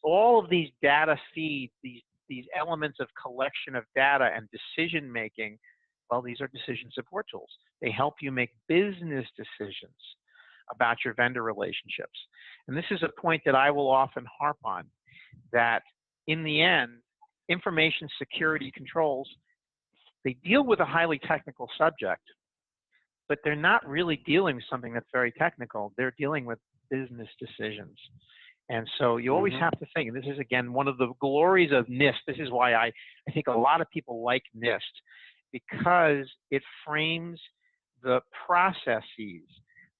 all of these data feeds, these elements of collection of data and decision making. Well, these are decision support tools. They help you make business decisions about your vendor relationships. And this is a point that I will often harp on, that in the end, information security controls, they deal with a highly technical subject, but they're not really dealing with something that's very technical. They're dealing with business decisions. And so you always have to think, and this is, again, one of the glories of NIST. This is why I think a lot of people like NIST, because it frames the processes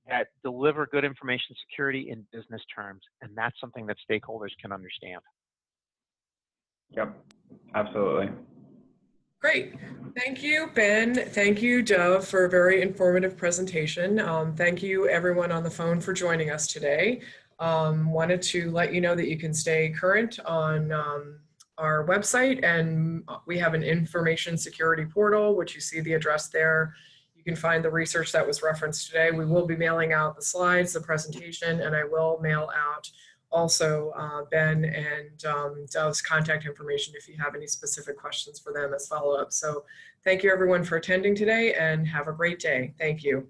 that deliver good information security in business terms. And that's something that stakeholders can understand. Yep, absolutely. Great. Thank you, Ben. Thank you, Dove, for a very informative presentation. Thank you, everyone on the phone, for joining us today. Wanted to let you know that you can stay current on our website, and we have an information security portal, which you see the address there. You can find the research that was referenced today. We will be mailing out the slides, the presentation, and I will mail out also Ben and Dove's contact information if you have any specific questions for them as follow-up. So thank you, everyone, for attending today, and have a great day. Thank you.